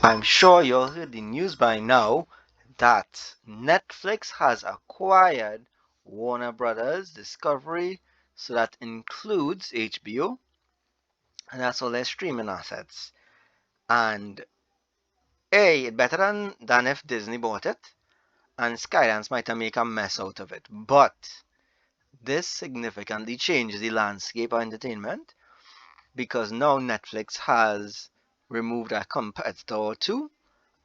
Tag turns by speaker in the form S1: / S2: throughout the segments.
S1: I'm sure you all heard the news by now that Netflix has acquired Warner Brothers Discovery, so that includes HBO, and that's all their streaming assets. And A, it better than if Disney bought it, and Skydance might have make a mess out of it. But this significantly changes the landscape of entertainment because now Netflix has removed a competitor or two,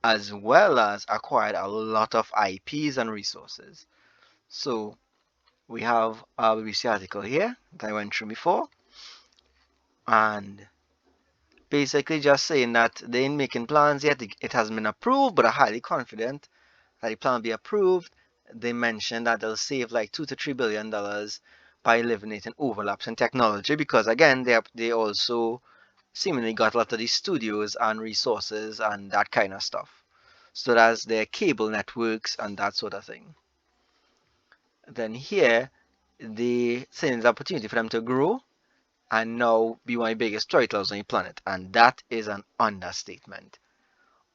S1: as well as acquired a lot of IPs and resources. So we have our BBC article here that I went through before, and basically just saying that they ain't making plans yet. It hasn't been approved, but are highly confident that the plan will be approved. They mentioned that they'll save like $2 to $3 billion by eliminating overlaps in technology because again they also seemingly got a lot of these studios and resources and that kind of stuff. So that's their cable networks and that sort of thing. Then here, they say there's an opportunity for them to grow and now be one of the biggest storytellers on the planet. And that is an understatement.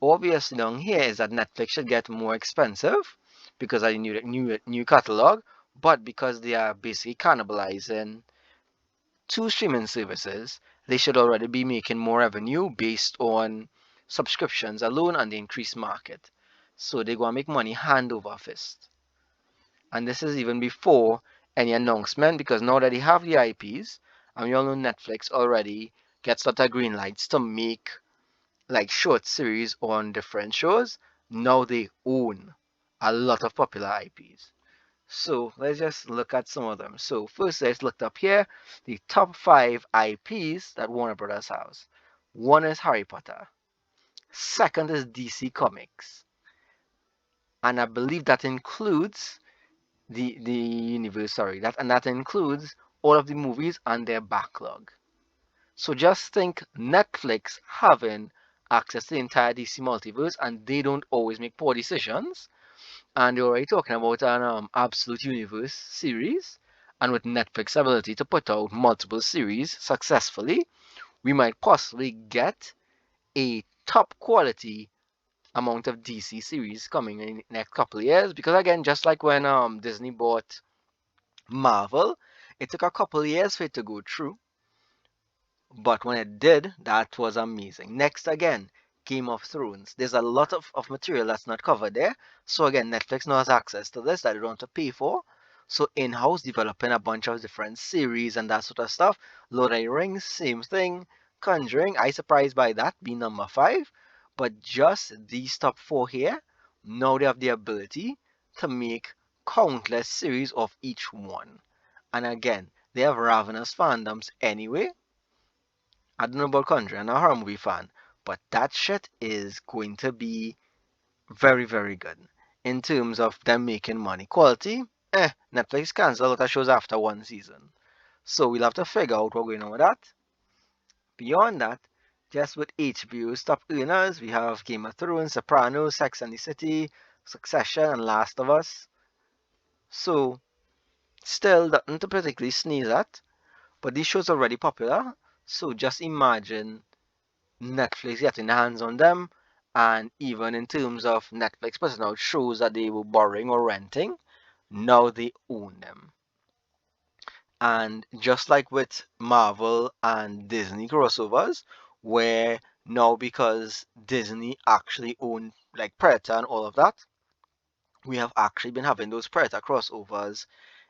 S1: Obviously, down here is that Netflix should get more expensive because of the new catalog, but because they are basically cannibalizing two streaming services, they should already be making more revenue based on subscriptions alone and the increased market. So they're going to make money hand over fist. And this is even before any announcement because now that they have the IPs, and we all know Netflix already gets a lot of green lights to make like short series on different shows, now they own a lot of popular IPs. So let's just look at some of them. So first let's look up here the top 5 IPs that Warner Brothers has. One is Harry Potter. Second is DC Comics. And I believe that includes the universe, sorry, that includes all of the movies and their backlog. So just think Netflix having access to the entire DC multiverse and they don't always make poor decisions. And they're already talking about an absolute universe series. And with Netflix's ability to put out multiple series successfully, we might possibly get a top quality amount of DC series coming in the next couple of years. Because again, just like when Disney bought Marvel, it took a couple of years for it to go through. But when it did, that was amazing. Next, again, Game of Thrones. There's a lot of material that's not covered there. So, again, Netflix now has access to this that they don't have to pay for. So, in house, developing a bunch of different series and that sort of stuff. Lord of the Rings, same thing. Conjuring, I surprised by that being number 5. But just these top 4 here, now they have the ability to make countless series of each one. And again, they have ravenous fandoms anyway. I don't know about Conjuring, I'm not a horror movie fan, but that shit is going to be very, very good in terms of them making money. Quality, Netflix cancel a lot of shows after one season. So we'll have to figure out what's going on with that. Beyond that, just with HBO's top earners, we have Game of Thrones, Sopranos, Sex and the City, Succession, and Last of Us. So, still nothing to particularly sneeze at, but these shows are already popular. So just imagine Netflix getting their hands on them, and even in terms of Netflix putting out shows that they were borrowing or renting, now they own them. And just like with Marvel and Disney crossovers, where now because Disney actually owned like Predator and all of that, we have actually been having those Predator crossovers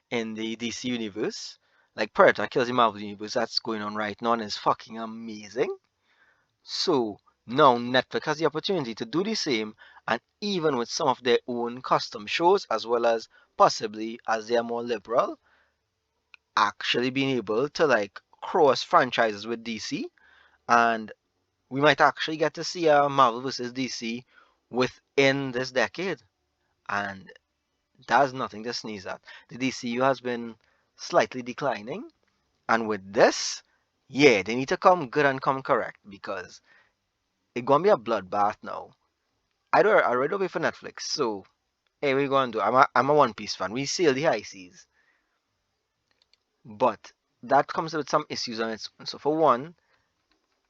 S1: in the DC universe. Like Predator kills the Marvel universe, that's going on right now and is fucking amazing. So now Netflix has the opportunity to do the same, and even with some of their own custom shows, as well as possibly as they are more liberal, actually being able to like cross franchises with DC, and we might actually get to see a Marvel versus DC within this decade, and that's nothing to sneeze at. The DCU has been slightly declining, and with this, yeah, they need to come good and come correct because it's gonna be a bloodbath now. I read away for Netflix, so hey, what you gonna do? I'm a One Piece fan. We sail the high seas, but that comes with some issues on its own. So for one,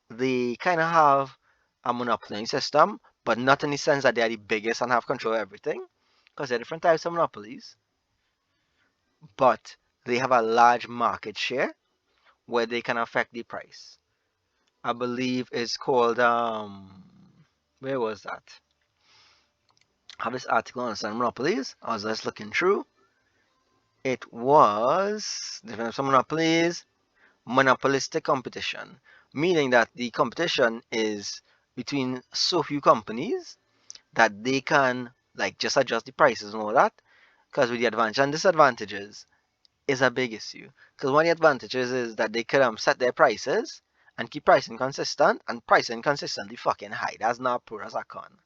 S1: they kind of have a monopoly system but not in the sense that they are the biggest and have control of everything, because there are different types of monopolies, but they have a large market share where they can affect the price. I believe it's called where was that? I have this article on some monopolies. I was just looking through. It was different some monopolies, monopolistic competition, meaning that the competition is between so few companies that they can like just adjust the prices and all that. Because with the advantage and disadvantages is a big issue. Because one of the advantages is that they can set their prices and keep pricing consistent, and pricing consistently fucking high. That's not poor as a con.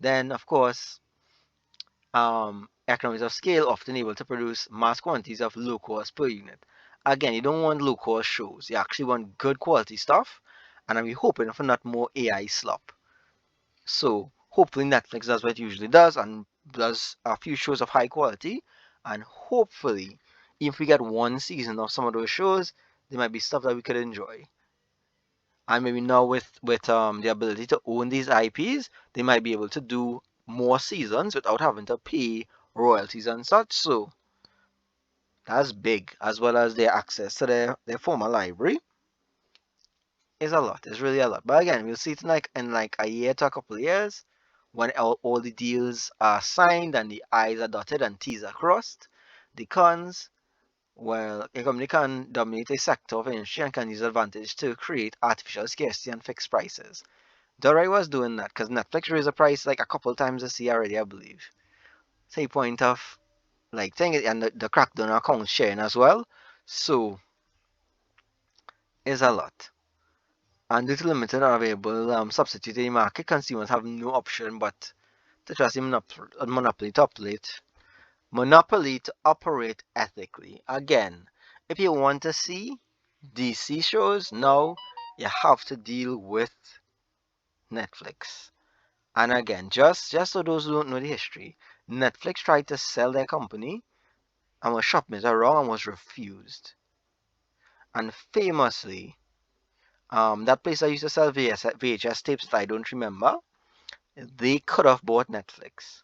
S1: Then of course, economies of scale often able to produce mass quantities of low cost per unit. Again, you don't want low cost shows. You actually want good quality stuff, and I'm hoping for not more AI slop. So hopefully Netflix does what it usually does and does a few shows of high quality, and hopefully if we get one season of some of those shows, there might be stuff that we could enjoy. And maybe now with the ability to own these IPs, they might be able to do more seasons without having to pay royalties and such. So that's big, as well as their access to their former library is a lot. It's really a lot. But again, we'll see it in like a year to a couple of years when all the deals are signed and the I's are dotted and T's are crossed. The cons, well, a company can dominate a sector of industry and can use advantage to create artificial scarcity and fixed prices. Dorai was doing that because Netflix raised the price like a couple times this year already, I believe. Say point of like thing, and the crackdown on account sharing as well. So is a lot. And due to limited and available substitute in the market, consumers have no option but to trust the monopoly to operate ethically. Again, if you want to see DC shows, now you have to deal with Netflix. And again, just so those who don't know the history, Netflix tried to sell their company and was shopped wrong and was refused. And famously, that place I used to sell VHS tapes that I don't remember, they could have bought Netflix.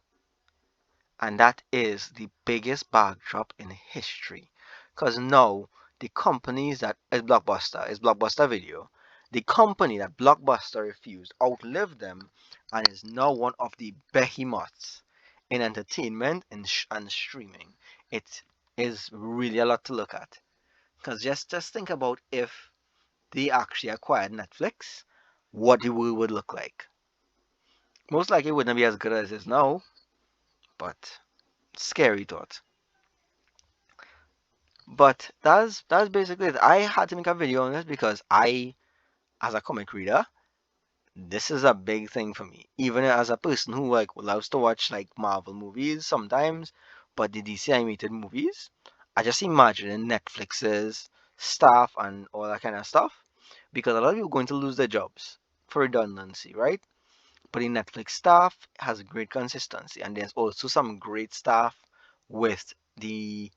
S1: And that is the biggest backdrop in history. Because now, the companies that is Blockbuster Video, the company that Blockbuster refused outlived them and is now one of the behemoths in entertainment and streaming. It is really a lot to look at. Because just think about if they actually acquired Netflix, what the world would look like. Most likely it wouldn't be as good as it is now, but scary thought. But that's basically it. I had to make a video on this because as a comic reader, this is a big thing for me. Even as a person who like loves to watch like Marvel movies sometimes, but the DC animated movies, I just imagine Netflix's staff and all that kind of stuff, because a lot of people are going to lose their jobs for redundancy, right? But the Netflix staff has great consistency, and there's also some great staff with the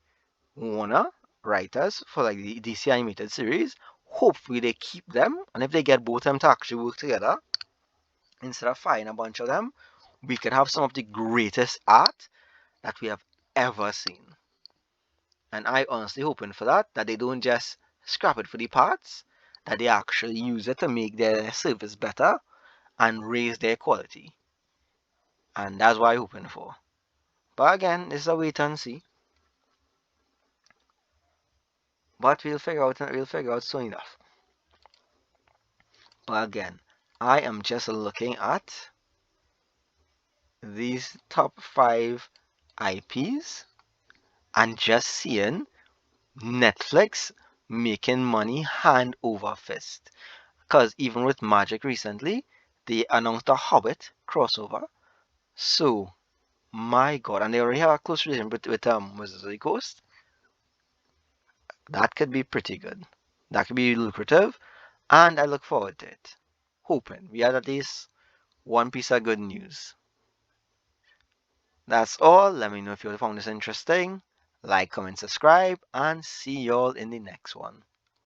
S1: Warner writers for like the DC animated series. Hopefully they keep them, and if they get both of them to actually work together instead of firing a bunch of them, we can have some of the greatest art that we have ever seen. And I honestly hoping for that they don't just scrap it for the parts, that they actually use it to make their service better and raise their quality. And that's what I'm hoping for. But again, this is a wait and see. But we'll figure out soon enough. But again, I am just looking at these top 5 IPs and just seeing Netflix making money hand over fist. Because even with Magic recently, they announced a Hobbit crossover. So, my god, and they already have a close relationship with Wizards of the Coast. That could be pretty good. That could be lucrative, and I look forward to it. Hoping we had at least one piece of good news. That's all. Let me know if you found this interesting. Like, comment, subscribe, and see y'all in the next one.